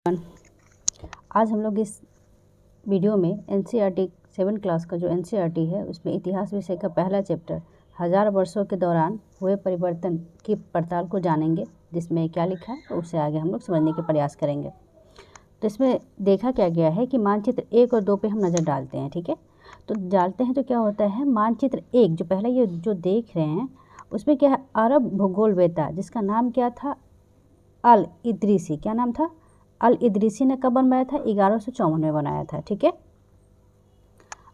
आज हम लोग इस वीडियो में एनसीईआरटी 7 क्लास का जो एनसीईआरटी है उसमें इतिहास विषय का पहला चैप्टर 1000 वर्षों के दौरान हुए परिवर्तन की पड़ताल को जानेंगे, जिसमें क्या लिखा है तो उससे आगे हम लोग समझने के प्रयास करेंगे। तो इसमें देखा क्या गया है कि मानचित्र 1 और 2 पे हम नज़र डालते हैं। ठीक है, तो डालते हैं तो क्या होता है, मानचित्र 1 जो पहला ये जो देख रहे हैं उसमें क्या है, अरब भूगोल वेता जिसका नाम क्या था, अल इदरीसी। क्या नाम था? अल इदरीसी ने कब बनवाया था? 1154 में बनाया था। ठीक है,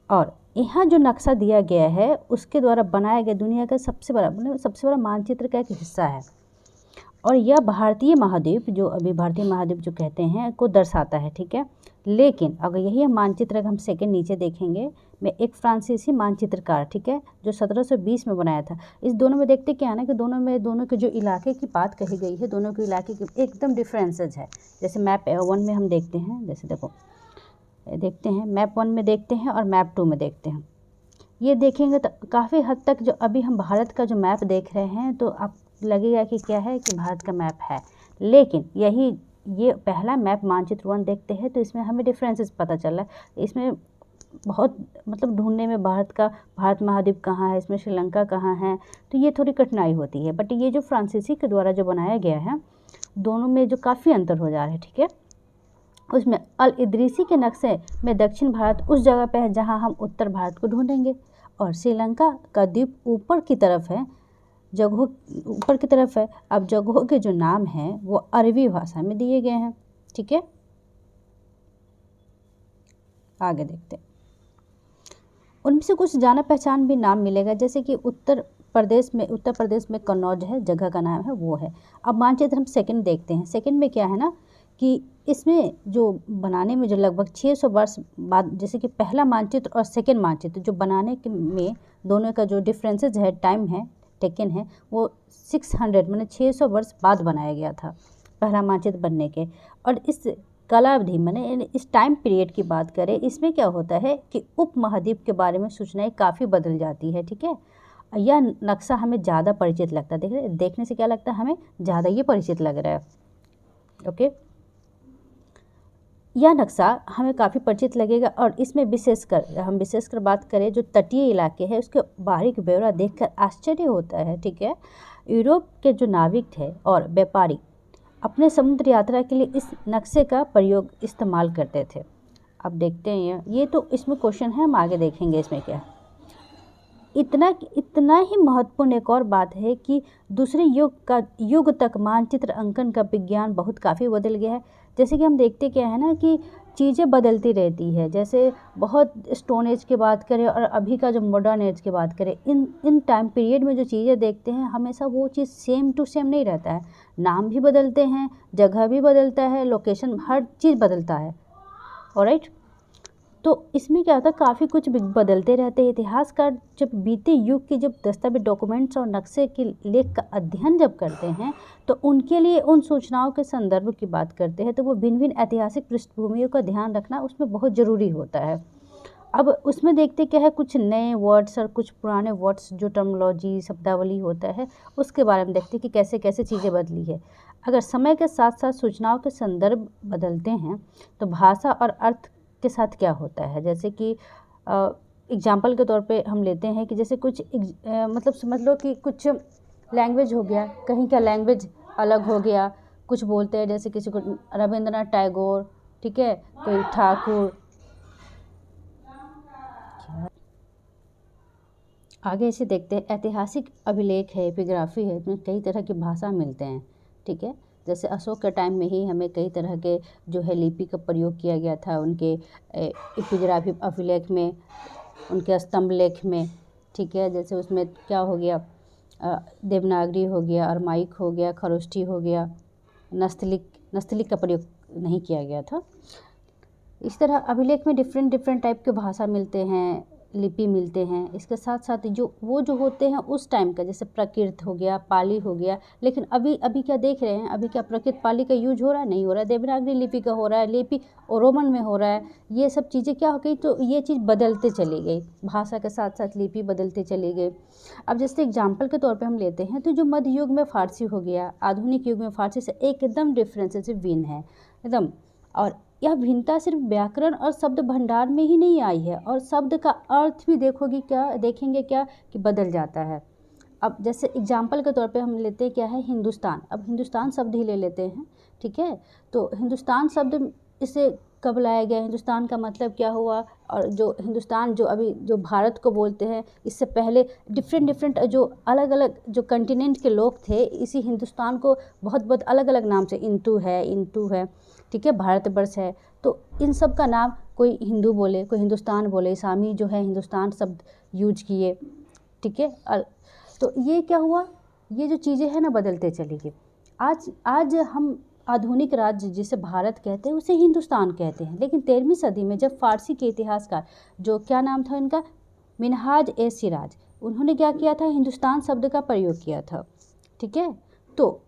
और यहाँ जो नक्शा दिया गया है उसके द्वारा बनाया गया दुनिया का सबसे बड़ा मानचित्र का एक हिस्सा है, और यह भारतीय महाद्वीप जो अभी भारतीय महाद्वीप जो कहते हैं को दर्शाता है। ठीक है, लेकिन अगर यही मानचित्र हम सेकंड नीचे देखेंगे में एक फ्रांसीसी मानचित्रकार, ठीक है, जो 1720 में बनाया था। इस दोनों में देखते क्या है ना कि दोनों के जो इलाके की बात कही गई है, दोनों के इलाके की एकदम डिफरेंसेस है। जैसे मैप 1 में हम देखते हैं, जैसे देखते हैं मैप 1 में देखते हैं और मैप 2 में देखते हैं। ये देखेंगे तो काफ़ी हद तक जो अभी हम भारत का जो मैप देख रहे हैं तो आप लगेगा कि क्या है कि भारत का मैप है, लेकिन ये पहला मैप मानचित्र 1 देखते हैं तो इसमें हमें डिफरेंसेस पता चल रहा है। इसमें बहुत ढूंढने में भारत महाद्वीप कहाँ है, इसमें श्रीलंका कहाँ है, तो ये थोड़ी कठिनाई होती है। बट ये जो फ्रांसीसी के द्वारा जो बनाया गया है दोनों में जो काफ़ी अंतर हो जा रहा है। ठीक है, उसमें अल इदरीसी के नक्शे में दक्षिण भारत उस जगह पे है जहाँ हम उत्तर भारत को ढूंढेंगे, और श्रीलंका का द्वीप ऊपर की तरफ है, जगहों ऊपर की तरफ है। अब जगहों के जो नाम हैं वो अरबी भाषा में दिए गए हैं। ठीक है, आगे देखते हैं। उनमें से कुछ जाना पहचान भी नाम मिलेगा, जैसे कि उत्तर प्रदेश में कन्नौज है, जगह का नाम है वो है। अब मानचित्र हम सेकंड देखते हैं। सेकंड में क्या है ना कि इसमें जो बनाने में जो लगभग 600 वर्ष बाद, जैसे कि पहला मानचित्र और सेकंड मानचित्र जो बनाने में दोनों का जो डिफरेंसेस है, टाइम है टेकन है, वो 600 वर्ष बाद बनाया गया था पहला मानचित्र बनने के। और इस कालावधि इस टाइम पीरियड की बात करें, इसमें क्या होता है कि उपमहाद्वीप के बारे में सूचनाएं काफ़ी बदल जाती है। ठीक है, यह नक्शा हमें ज़्यादा परिचित लगता है। देखने से क्या लगता है, हमें ज़्यादा ये परिचित लग रहा है। ओके, यह नक्शा हमें काफ़ी परिचित लगेगा, और इसमें विशेषकर बात करें जो तटीय इलाके हैं उसके बारीक ब्यौरा देखकर आश्चर्य होता है। ठीक है, यूरोप के जो नाविक थे और व्यापारी अपने समुद्र यात्रा के लिए इस नक्शे का इस्तेमाल करते थे। अब देखते हैं ये तो इसमें क्वेश्चन है, हम आगे देखेंगे इसमें क्या है। इतना ही महत्वपूर्ण एक और बात है कि दूसरे युग तक मानचित्र अंकन का विज्ञान काफ़ी बदल गया है। जैसे कि हम देखते क्या है ना कि चीज़ें बदलती रहती है। जैसे बहुत स्टोन एज की बात करें और अभी का जो मॉडर्न एज की बात करें, इन टाइम पीरियड में जो चीज़ें देखते हैं हमेशा वो चीज़ सेम टू सेम नहीं रहता है। नाम भी बदलते हैं, जगह भी बदलता है, लोकेशन, हर चीज़ बदलता है। ऑलराइट, तो इसमें क्या होता है, काफ़ी कुछ बदलते रहते हैं। इतिहासकार जब बीते युग की जब दस्तावेज, डॉक्यूमेंट्स और नक्शे के लेख का अध्ययन जब करते हैं तो उनके लिए उन सूचनाओं के संदर्भ की बात करते हैं, तो वो भिन्न भिन्न ऐतिहासिक पृष्ठभूमियों का ध्यान रखना उसमें बहुत ज़रूरी होता है। अब उसमें देखते क्या है, कुछ नए वर्ड्स और कुछ पुराने वर्ड्स जो टर्मिनोलॉजी, शब्दावली होता है उसके बारे में देखते कि कैसे कैसे चीज़ें बदली है। अगर समय के साथ साथ सूचनाओं के संदर्भ बदलते हैं तो भाषा और अर्थ के साथ क्या होता है। जैसे कि एग्जाम्पल के तौर पे हम लेते हैं कि जैसे कुछ समझ लो कि कुछ लैंग्वेज हो गया, कहीं का लैंग्वेज अलग हो गया, कुछ बोलते हैं जैसे किसी को रविंद्रनाथ टैगोर, ठीक है, कोई ठाकुर। आगे इसे देखते हैं, ऐतिहासिक अभिलेख है, एपिग्राफी है, इसमें कई तरह की भाषा मिलते हैं। ठीक है, जैसे अशोक के टाइम में ही हमें कई तरह के जो है लिपि का प्रयोग किया गया था उनके एपिग्राफी अभिलेख में, उनके स्तंभ लेख में। ठीक है, जैसे उसमें क्या हो गया, देवनागरी हो गया, अरमाइक हो गया, खरोष्ठी हो गया, नस्तलिक का प्रयोग नहीं किया गया था। इस तरह अभिलेख में डिफरेंट टाइप के भाषा मिलते हैं, लिपि मिलते हैं। इसके साथ साथ जो होते हैं उस टाइम का, जैसे प्राकृत हो गया, पाली हो गया। लेकिन अभी क्या देख रहे हैं, अभी क्या प्राकृत पाली का यूज हो रहा है? नहीं हो रहा है। देवनागरी लिपि का हो रहा है, लिपि और रोमन में हो रहा है। ये सब चीज़ें क्या हो गई, तो ये चीज़ बदलते चली गई, भाषा के साथ साथ लिपि बदलते चली गई। अब जैसे एग्जाम्पल के तौर पर हम लेते हैं तो जो मध्य युग में फारसी हो गया, आधुनिक युग में फारसी से एकदम डिफरेंसेस भिन्न है एकदम। और यह भिन्नता सिर्फ व्याकरण और शब्द भंडार में ही नहीं आई है, और शब्द का अर्थ भी देखेंगे क्या कि बदल जाता है। अब जैसे एग्जाम्पल के तौर पे हम लेते हैं क्या है, हिंदुस्तान। अब हिंदुस्तान शब्द ही ले लेते हैं, ठीक है। तो हिंदुस्तान शब्द इसे कब लाया गया, हिंदुस्तान का मतलब क्या हुआ, और जो हिंदुस्तान जो अभी जो भारत को बोलते हैं, इससे पहले डिफरेंट जो अलग अलग जो कंटिनेंट के लोग थे इसी हिंदुस्तान को बहुत अलग अलग नाम से, इंटू है, ठीक है, भारतवर्ष है, तो इन सब का नाम कोई हिंदू बोले, कोई हिंदुस्तान बोले, सामी जो है हिंदुस्तान शब्द यूज किए, ठीक है। तो ये क्या हुआ, ये जो चीज़ें हैं ना बदलते चली गई। आज हम आधुनिक राज्य जिसे भारत कहते हैं उसे हिंदुस्तान कहते हैं, लेकिन 13वीं सदी में जब फारसी के इतिहासकार, जो क्या नाम था इनका, मिनहाज ए सिराज, उन्होंने क्या किया था, हिंदुस्तान शब्द का प्रयोग किया था, ठीक है। तो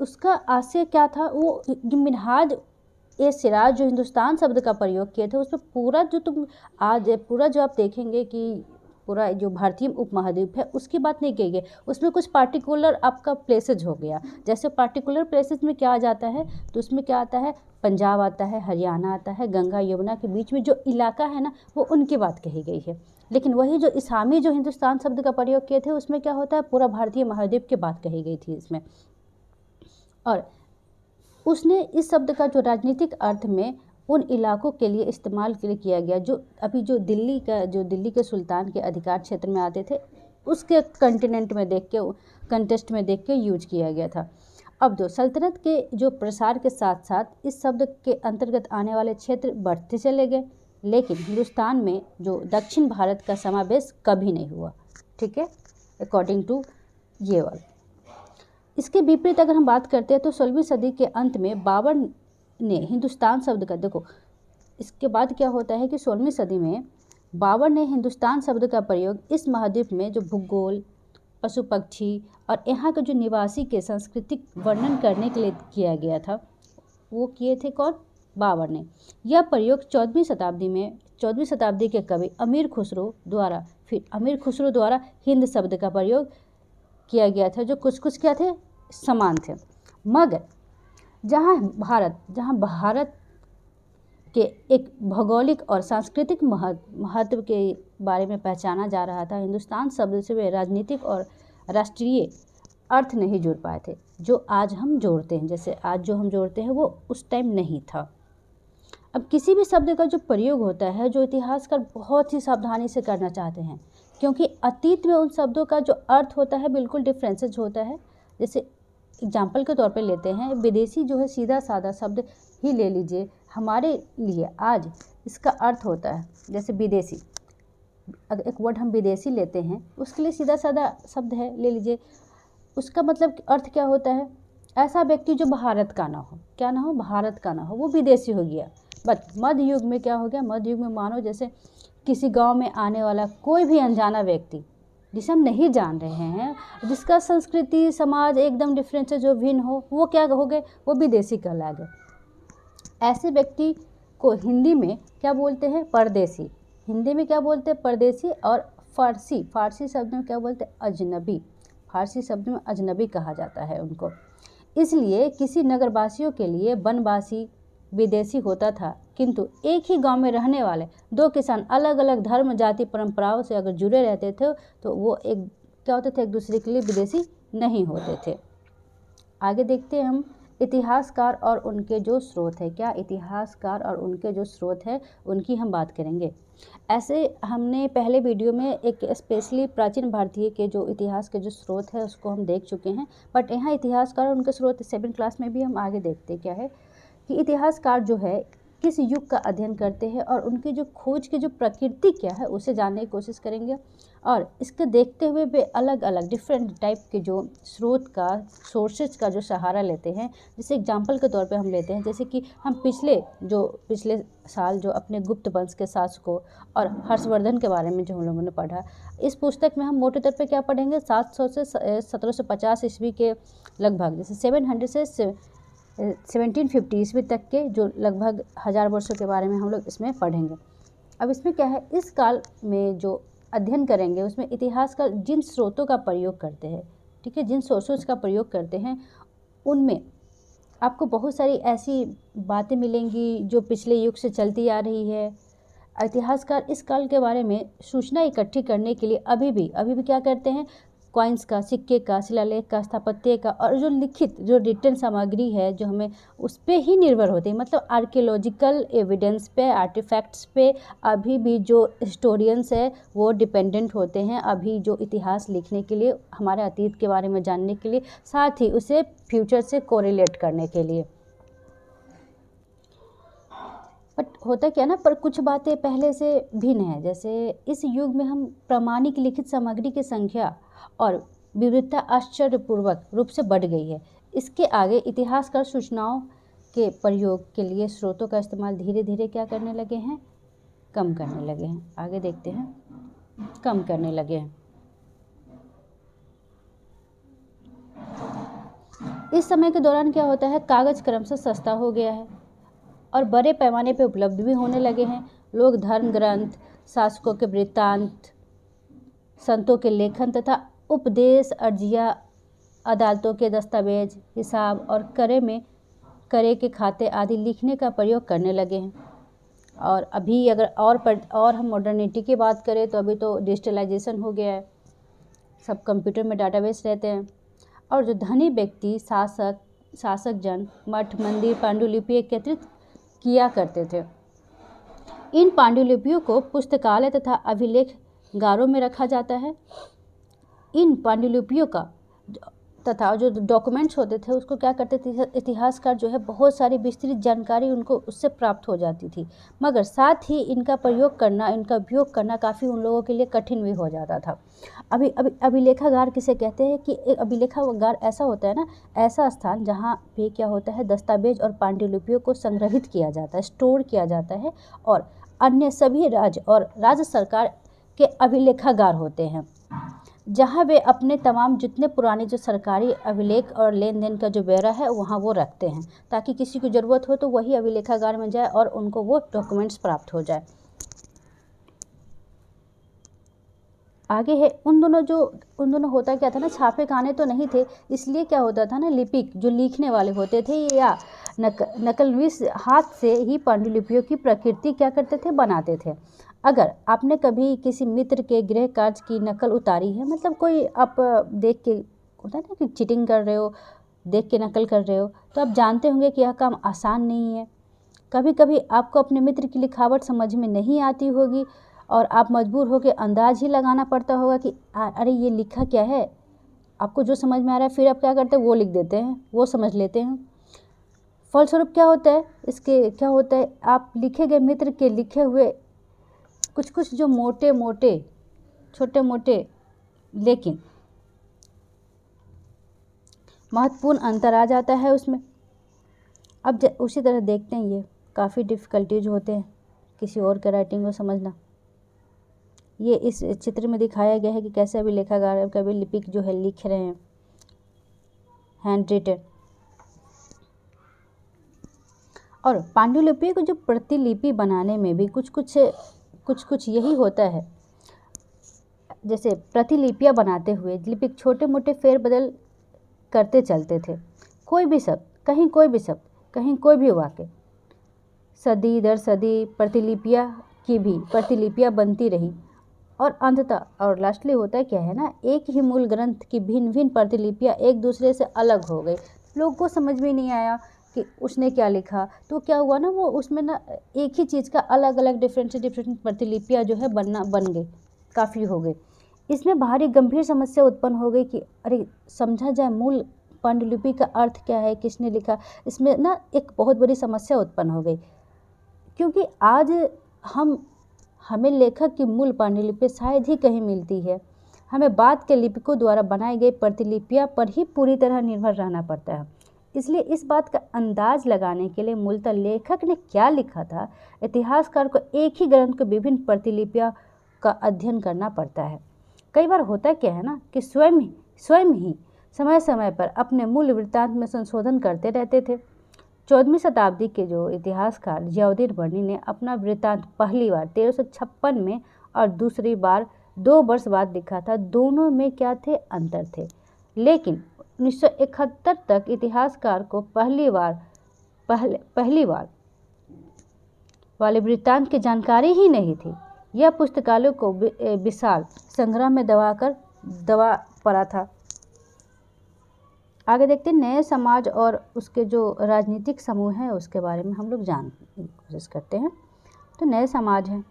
उसका आशय क्या था, वो मिनहाज ए सिराज जो हिंदुस्तान शब्द का प्रयोग किए थे उसमें पूरा जो आप देखेंगे कि पूरा जो भारतीय उपमहाद्वीप है उसकी बात नहीं की गई, उसमें कुछ पार्टिकुलर आपका प्लेसेज हो गया। जैसे पार्टिकुलर प्लेसेज में क्या आ जाता है, तो उसमें क्या आता है, पंजाब आता है, हरियाणा आता है, गंगा यमुना के बीच में जो इलाका है ना वो उनकी बात कही गई है। लेकिन वही जो इसामी जो हिंदुस्तान शब्द का प्रयोग किए थे उसमें क्या होता है, पूरा भारतीय महाद्वीप की बात कही गई थी इसमें। और उसने इस शब्द का जो राजनीतिक अर्थ में उन इलाकों के लिए इस्तेमाल किया गया जो अभी जो दिल्ली के सुल्तान के अधिकार क्षेत्र में आते थे, उसके कंटेस्ट में देख के यूज किया गया था। अब जो सल्तनत के जो प्रसार के साथ साथ इस शब्द के अंतर्गत आने वाले क्षेत्र बढ़ते चले गए, लेकिन हिंदुस्तान में जो दक्षिण भारत का समावेश कभी नहीं हुआ, ठीक है, अकॉर्डिंग टू ये वाला। इसके विपरीत अगर हम बात करते हैं तो 16वीं सदी के अंत में बाबर ने हिंदुस्तान शब्द का, देखो इसके बाद क्या होता है कि 16वीं सदी में बाबर ने हिंदुस्तान शब्द का प्रयोग इस महाद्वीप में जो भूगोल, पशु पक्षी और यहाँ के जो निवासी के सांस्कृतिक वर्णन करने के लिए किया गया था, वो किए थे कौन, बाबर ने। यह प्रयोग 14वीं शताब्दी के कवि अमीर खुसरो द्वारा हिंद शब्द का प्रयोग किया गया था, जो कुछ क्या थे, समान थे। मगर जहाँ भारत के एक भौगोलिक और सांस्कृतिक महत्व के बारे में पहचाना जा रहा था, हिंदुस्तान शब्द से वे राजनीतिक और राष्ट्रीय अर्थ नहीं जोड़ पाए थे जो आज हम जोड़ते हैं। जैसे आज जो हम जोड़ते हैं वो उस टाइम नहीं था। अब किसी भी शब्द का जो प्रयोग होता है, जो इतिहासकार बहुत ही सावधानी से करना चाहते हैं, क्योंकि अतीत में उन शब्दों का जो अर्थ होता है बिल्कुल डिफरेंसेस होता है। जैसे एग्जाम्पल के तौर पे लेते हैं, विदेशी जो है सीधा साधा शब्द ही ले लीजिए, हमारे लिए आज इसका अर्थ होता है, जैसे विदेशी, अगर एक वर्ड हम विदेशी लेते हैं उसके लिए सीधा साधा शब्द है, ले लीजिए, उसका मतलब अर्थ क्या होता है, ऐसा व्यक्ति जो भारत का ना हो, क्या ना हो, भारत का ना हो, वो विदेशी हो गया। बट मध्य युग में क्या हो गया, मध्य युग में मानो जैसे किसी गांव में आने वाला कोई भी अनजाना व्यक्ति जिसे हम नहीं जान रहे हैं, जिसका संस्कृति समाज एकदम डिफरेंट है, जो भिन्न हो, वो क्या हो गए, वो विदेशी कहला गए। ऐसे व्यक्ति को हिंदी में क्या बोलते हैं, परदेसी। हिंदी में क्या बोलते हैं, परदेसी। और फारसी शब्द में क्या बोलते हैं, अजनबी। फारसी शब्द में अजनबी कहा जाता है उनको। इसलिए किसी नगरवासियों के लिए वनवासी विदेशी होता था, किंतु एक ही गांव में रहने वाले दो किसान अलग अलग धर्म, जाति, परंपराओं से अगर जुड़े रहते थे तो वो क्या होते थे, एक दूसरे के लिए विदेशी नहीं होते थे। आगे देखते हैं हम इतिहासकार और उनके जो स्रोत है। क्या इतिहासकार और उनके जो स्रोत है उनकी हम बात करेंगे। ऐसे हमने पहले वीडियो में एक स्पेशली प्राचीन भारतीय के जो इतिहास के जो स्रोत है उसको हम देख चुके हैं, बट यहाँ इतिहासकार और उनके स्रोत 7th क्लास में भी हम आगे देखते क्या है कि इतिहासकार जो है किस युग का अध्ययन करते हैं और उनकी जो खोज की जो प्रकृति क्या है उसे जानने की कोशिश करेंगे। और इसके देखते हुए वे अलग अलग डिफरेंट टाइप के जो सोर्सेज का जो सहारा लेते हैं। जैसे एग्जांपल के तौर पे हम लेते हैं, जैसे कि हम पिछले साल जो अपने गुप्त वंश के शासकों और हर्षवर्धन के बारे में जो हम लोगों ने पढ़ा, इस पुस्तक में हम मोटे तौर पे क्या पढ़ेंगे, 700 से 1750 ईस्वी के लगभग, जैसे 700 से 1750 ईस्वी तक के जो लगभग 1000 वर्षों के बारे में हम लोग इसमें पढ़ेंगे। अब इसमें क्या है, इस काल में जो अध्ययन करेंगे उसमें इतिहासकार जिन स्रोतों का प्रयोग करते हैं, ठीक है, जिन सोर्सेज का प्रयोग करते हैं उनमें आपको बहुत सारी ऐसी बातें मिलेंगी जो पिछले युग से चलती आ रही है। इतिहासकार इस काल के बारे में सूचना इकट्ठी करने के लिए अभी भी क्या करते हैं, कॉइन्स का, सिक्के का, शिलालेख का, स्थापत्य का और जो लिखित जो रिटन सामग्री है जो हमें उस पर ही निर्भर होती है। मतलब आर्कियोलॉजिकल एविडेंस पे, आर्टिफैक्ट्स पे अभी भी जो हिस्टोरियंस है वो डिपेंडेंट होते हैं अभी जो इतिहास लिखने के लिए, हमारे अतीत के बारे में जानने के लिए, साथ ही उसे फ्यूचर से कोरिलेट करने के लिए। बट होता क्या ना, पर कुछ बातें पहले से भिन्न है। जैसे इस युग में हम प्रामाणिक लिखित सामग्री की संख्या और विविधता आश्चर्यपूर्वक रूप से बढ़ गई है। इसके आगे इतिहासकार सूचनाओं के प्रयोग के लिए स्रोतों का इस्तेमाल धीरे धीरे क्या करने लगे हैं, कम करने लगे हैं। आगे देखते हैं, कम करने लगे हैं। इस समय के दौरान क्या होता है, कागज क्रमशः सस्ता हो गया है और बड़े पैमाने पर उपलब्ध भी होने लगे हैं। लोग धर्म ग्रंथ, शासकों के वृत्तांत, संतों के लेखन तथा उपदेश, अर्जिया, अदालतों के दस्तावेज, हिसाब और करे के खाते आदि लिखने का प्रयोग करने लगे हैं। और अभी अगर और हम मॉडर्निटी की बात करें तो अभी तो डिजिटलाइजेशन हो गया है, सब कंप्यूटर में डाटाबेस रहते हैं। और जो धनी व्यक्ति, शासक जन मठ, मंदिर, पांडुलिपि एकत्रित किया करते थे। इन पांडुलिपियों को पुस्तकालय तथा अभिलेखगारों में रखा जाता है। इन पांडुलिपियों का तथा जो डॉक्यूमेंट्स होते थे उसको क्या करते थे इतिहासकार, जो है बहुत सारी विस्तृत जानकारी उनको उससे प्राप्त हो जाती थी। मगर साथ ही इनका उपयोग करना काफ़ी उन लोगों के लिए कठिन भी हो जाता था। अभिलेखागार किसे कहते हैं कि एक अभिलेखागार ऐसा होता है ना, ऐसा स्थान जहाँ पे क्या होता है, दस्तावेज और पांडुलिपियों को संग्रहित किया जाता है, स्टोर किया जाता है। और अन्य सभी राज्य सरकार के अभिलेखागार होते हैं, जहाँ वे अपने तमाम जितने पुराने जो सरकारी अभिलेख और लेन देन का जो ब्यौरा है वहाँ वो रखते हैं, ताकि किसी को ज़रूरत हो तो वही अभिलेखागार में जाए और उनको वो डॉक्यूमेंट्स प्राप्त हो जाए। आगे है उन दोनों होता क्या था ना, छापे खाने तो नहीं थे, इसलिए क्या होता था ना, लिपिक जो लिखने वाले होते थे या नकलविश हाथ से ही पांडुलिपियों की प्रकृति क्या करते थे, बनाते थे। अगर आपने कभी किसी मित्र के गृह कार्य की नकल उतारी है, मतलब कोई आप देख के होता है ना कि चीटिंग कर रहे हो, देख के नकल कर रहे हो, तो आप जानते होंगे कि यह काम आसान नहीं है। कभी कभी आपको अपने मित्र की लिखावट समझ में नहीं आती होगी और आप मजबूर होकर अंदाज ही लगाना पड़ता होगा कि अरे ये लिखा क्या है। आपको जो समझ में आ रहा है फिर आप क्या करते हैं, वो लिख देते हैं, वो समझ लेते हैं। फलस्वरूप क्या होता है, आप लिखे गए मित्र के लिखे हुए कुछ जो छोटे मोटे लेकिन महत्वपूर्ण अंतर आ जाता है उसमें। अब उसी तरह देखते हैं, ये काफ़ी डिफ़िकल्टीज होते हैं किसी और के राइटिंग को समझना। ये इस चित्र में दिखाया गया है कि कैसे अभी लेखाकार कभी लिपिक जो है लिख रहे हैं, हैंड रिटन। और पांडुलिपि को जो प्रतिलिपि बनाने में भी कुछ यही होता है। जैसे प्रतिलिपियाँ बनाते हुए लिपिक छोटे मोटे फेरबदल करते चलते थे। कोई भी शब्द, कहीं कोई भी शब्द, कहीं कोई भी वाक्य, सदी दर सदी प्रतिलिपियाँ बनती रही और अंततः और लास्टली होता है क्या है ना, एक ही मूल ग्रंथ की भिन्न भिन्न प्रतिलिपियाँ एक दूसरे से अलग हो गई। लोगों को समझ में नहीं आया कि उसने क्या लिखा, तो क्या हुआ ना, वो उसमें ना एक ही चीज़ का अलग अलग डिफरेंट प्रतिलिपियाँ जो है बन गई, काफ़ी हो गई। इसमें भारी गंभीर समस्या उत्पन्न हो गई कि अरे समझा जाए मूल पांडुलिपि का अर्थ क्या है, किसने लिखा। इसमें ना एक बहुत बड़ी समस्या उत्पन्न हो गई, क्योंकि आज हमें लेखक की मूल पांडुलिपि शायद ही कहीं मिलती है। हमें बाद के लिपिकों द्वारा बनाई गई प्रतिलिपियाँ पर ही पूरी तरह निर्भर रहना पड़ता है। इसलिए इस बात का अंदाज लगाने के लिए मूलतः लेखक ने क्या लिखा था, इतिहासकार को एक ही ग्रंथ को विभिन्न प्रतिलिपियाँ का अध्ययन करना पड़ता है। कई बार होता क्या है ना कि स्वयं ही समय समय पर अपने मूल वृत्तांत में संशोधन करते रहते थे। 14वीं शताब्दी के जो इतिहासकार जियाउद्दीन बर्नी ने अपना वृत्तांत पहली बार 1356 में और दूसरी बार 2 वर्ष बाद लिखा था। दोनों में क्या थे, अंतर थे, लेकिन 1971 तक इतिहासकार को पहली बार वाले वृत्तांत की जानकारी ही नहीं थी। यह पुस्तकालयों को विशाल संग्रह में दबा पड़ा था। आगे देखते हैं नए समाज और उसके जो राजनीतिक समूह हैं उसके बारे में हम लोग जानने की कोशिश करते हैं। तो नए समाज हैं,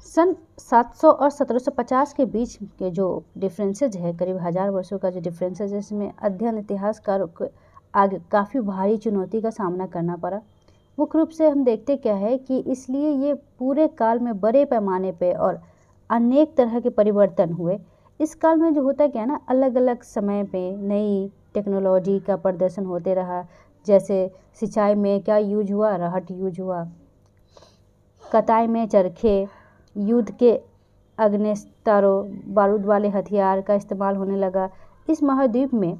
सन 700 और 1750 के बीच के जो डिफरेंसेज है, करीब 1000 वर्षों का जो डिफरेंसेज है, इसमें अध्ययन इतिहासकारों को आगे काफ़ी भारी चुनौती का सामना करना पड़ा। मुख्य रूप से हम देखते क्या है कि इसलिए ये पूरे काल में बड़े पैमाने पे और अनेक तरह के परिवर्तन हुए। इस काल में जो होता है क्या ना, अलग अलग समय पे नई टेक्नोलॉजी का प्रदर्शन होते रहा। जैसे सिंचाई में क्या यूज हुआ, रहट यूज हुआ, कताई में चरखे, युद्ध के अग्निस्त्रों बारूद वाले हथियार का इस्तेमाल होने लगा। इस महाद्वीप में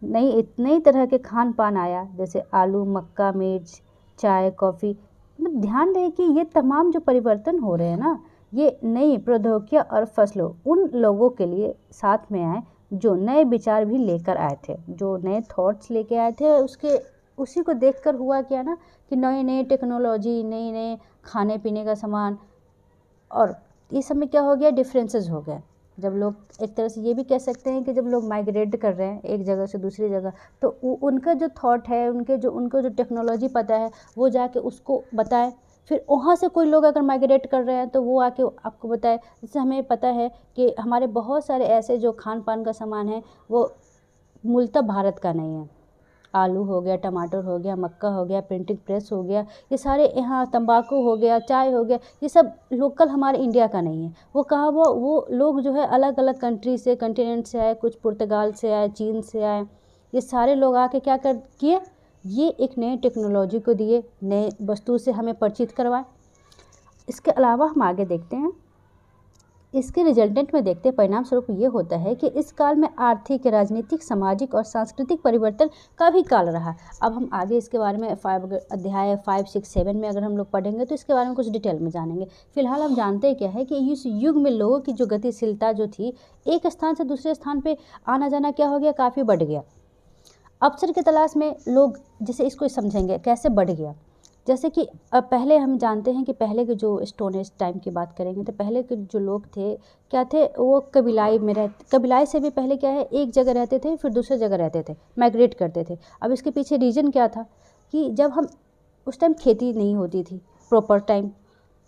नई तरह के खान पान आया, जैसे आलू, मक्का, मिर्च, चाय, कॉफ़ी। मतलब ध्यान दें कि ये तमाम जो परिवर्तन हो रहे हैं ना, ये नई प्रौद्योगिकियाँ और फसलों उन लोगों के लिए साथ में आए जो नए विचार भी लेकर आए थे, जो नए थॉट्स लेके आए थे। उसी को देखकर हुआ क्या ना कि नई टेक्नोलॉजी, नए खाने पीने का सामान, और इस समय क्या हो गया, डिफरेंसेस हो गए। जब लोग एक तरह से ये भी कह सकते हैं कि जब लोग माइग्रेट कर रहे हैं एक जगह से दूसरी जगह, तो उनका जो थॉट है, उनको जो टेक्नोलॉजी पता है, वो जाके उसको बताए। फिर वहाँ से कोई लोग अगर माइग्रेट कर रहे हैं तो वो आके आपको बताए। जैसे हमें पता है कि हमारे बहुत सारे ऐसे जो खान पान का सामान है वो मूलतः भारत का नहीं है। आलू हो गया, टमाटर हो गया, मक्का हो गया, प्रिंटिंग प्रेस हो गया, ये सारे यहाँ तंबाकू हो गया, चाय हो गया, ये सब लोकल हमारे इंडिया का नहीं है। वो कहाँ वो लोग जो है अलग अलग कंट्री से, कंटिनेंट से आए, कुछ पुर्तगाल से आए, चीन से आए। ये सारे लोग आके क्या किए, ये एक नए टेक्नोलॉजी को दिए, नए वस्तु से हमें परिचित करवाए। इसके अलावा हम आगे देखते हैं, इसके रिजल्टेंट में देखते परिणाम स्वरूप ये होता है कि इस काल में आर्थिक, राजनीतिक, सामाजिक और सांस्कृतिक परिवर्तन का भी काल रहा। अब हम आगे इसके बारे में अध्याय 5, 6, 7 में अगर हम लोग पढ़ेंगे तो इसके बारे में कुछ डिटेल में जानेंगे। फिलहाल हम जानते हैं क्या है कि इस युग में लोगों की जो गतिशीलता जो थी, एक स्थान से दूसरे स्थान पर आना जाना क्या हो गया, काफ़ी बढ़ गया। अवसर की तलाश में लोग, जैसे इसको समझेंगे कैसे बढ़ गया। जैसे कि पहले हम जानते हैं कि पहले के जो स्टोन एज टाइम की बात करेंगे तो पहले के जो लोग थे क्या थे, वो कबीलाई से भी पहले क्या है, एक जगह रहते थे, फिर दूसरे जगह रहते थे, माइग्रेट करते थे। अब इसके पीछे रीज़न क्या था कि जब हम उस टाइम खेती नहीं होती थी प्रॉपर टाइम,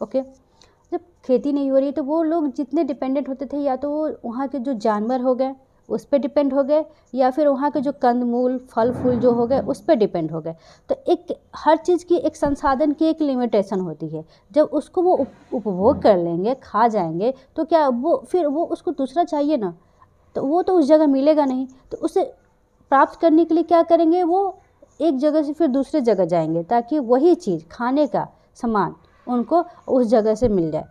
ओके। जब खेती नहीं हो रही तो वो लोग जितने डिपेंडेंट होते थे, या तो वो वहाँ के जो जानवर हो गए उस पर डिपेंड हो गए, या फिर वहाँ के जो कंदमूल, फल फूल जो हो गए उस पर डिपेंड हो गए। तो एक हर चीज़ की एक संसाधन की एक लिमिटेशन होती है। जब उसको वो उपभोग कर लेंगे, खा जाएंगे, तो क्या फिर वो उसको दूसरा चाहिए ना, तो वो तो उस जगह मिलेगा नहीं। तो उसे प्राप्त करने के लिए क्या करेंगे, वो एक जगह से फिर दूसरे जगह जाएंगे ताकि वही चीज़, खाने का सामान उनको उस जगह से मिल जाए।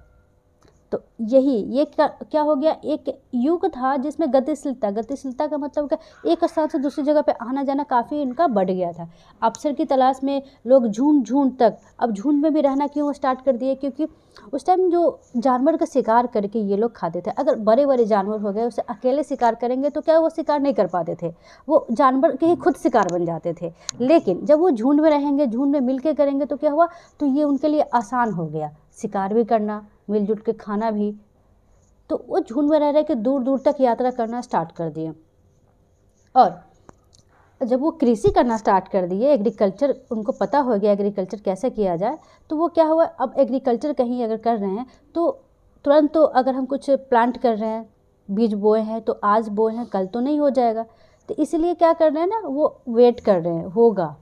तो ये क्या हो गया, एक युग था जिसमें गतिशीलता का मतलब क्या, एक स्थान से दूसरी जगह पे आना जाना काफ़ी इनका बढ़ गया था। अवसर की तलाश में लोग झुंड तक, अब झुंड में भी रहना क्यों स्टार्ट कर दिए, क्योंकि उस टाइम जो जानवर का शिकार करके ये लोग खाते थे। अगर बड़े बड़े जानवर हो गए, उसे अकेले शिकार करेंगे तो क्या वो शिकार नहीं कर पाते थे, वो जानवर के ही खुद शिकार बन जाते थे। लेकिन जब वो झुंड में रहेंगे, झुंड में मिल के करेंगे तो क्या हुआ, तो ये उनके लिए आसान हो गया, शिकार भी करना, मिलजुल के खाना भी। तो वो झुंड में रह के दूर दूर तक यात्रा करना स्टार्ट कर दिए। और जब वो कृषि करना स्टार्ट कर दिए, एग्रीकल्चर उनको पता हो गया एग्रीकल्चर कैसे किया जाए, तो वो क्या हुआ, अब एग्रीकल्चर कहीं अगर कर रहे हैं तो तुरंत, तो अगर हम कुछ प्लांट कर रहे हैं, बीज बोए हैं, तो आज बोए हैं कल तो नहीं हो जाएगा। तो इसलिए क्या कर रहे हैं ना, वो वेट कर रहे हैं, होगा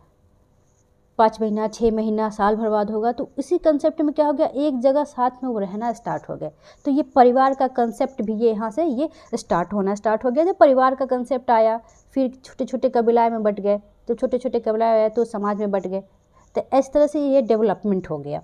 5 महीना, 6 महीना, साल भर बाद होगा। तो इसी कंसेप्ट में क्या हो गया, एक जगह साथ में वो रहना स्टार्ट हो गए। तो ये परिवार का कंसेप्ट भी ये यहाँ से ये स्टार्ट हो गया। जब परिवार का कंसेप्ट आया, फिर छोटे छोटे कबीलाए में बट गए, तो छोटे छोटे कबीलाए आए तो समाज में बट गए। तो इस तरह से ये डेवलपमेंट हो गया।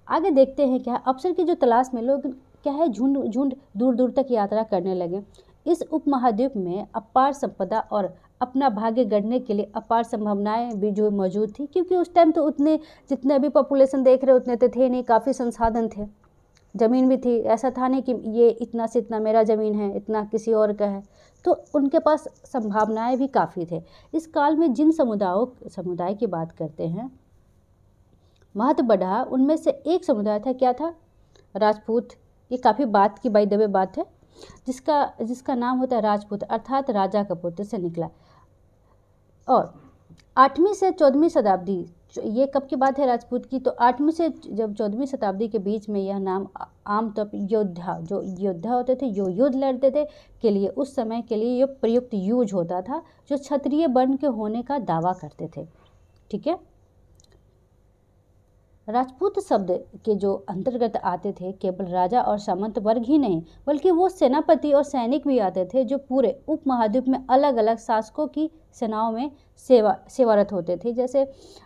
आगे देखते हैं क्या, अवसर की जो तलाश में लोग क्या है, झुंड दूर दूर तक यात्रा करने लगे। इस उपमहाद्वीप में अपार संपदा और अपना भाग्य गढ़ने के लिए अपार संभावनाएं भी जो मौजूद थी, क्योंकि उस टाइम तो उतने जितने अभी पॉपुलेशन देख रहे उतने तो थे नहीं, काफ़ी संसाधन थे। ज़मीन भी थी, ऐसा था नहीं कि ये इतना से इतना मेरा ज़मीन है, इतना किसी और का है। तो उनके पास संभावनाएं भी काफ़ी थे। इस काल में जिन समुदाय की बात करते हैं, महत्व बढ़ा, उनमें से एक समुदाय था, क्या था? राजपूत। ये काफ़ी बात की बाय द वे बात है, जिसका नाम होता है राजपूत, अर्थात राजा का पुत्र से निकला। और 8वीं से 14वीं शताब्दी, ये कब की बात है राजपूत की? तो 8वीं से जब 14वीं शताब्दी के बीच में यह नाम आमतौर पर जो योद्धा होते थे, जो युद्ध लड़ते थे के लिए, उस समय के लिए ये प्रयुक्त यूज होता था, जो क्षत्रिय वर्ण के होने का दावा करते थे। ठीक है। राजपूत शब्द के जो अंतर्गत आते थे केवल राजा और सामंत वर्ग ही नहीं, बल्कि वो सेनापति और सैनिक भी आते थे जो पूरे उपमहाद्वीप में अलग अलग शासकों की सेनाओं में सेवारत होते थे। जैसे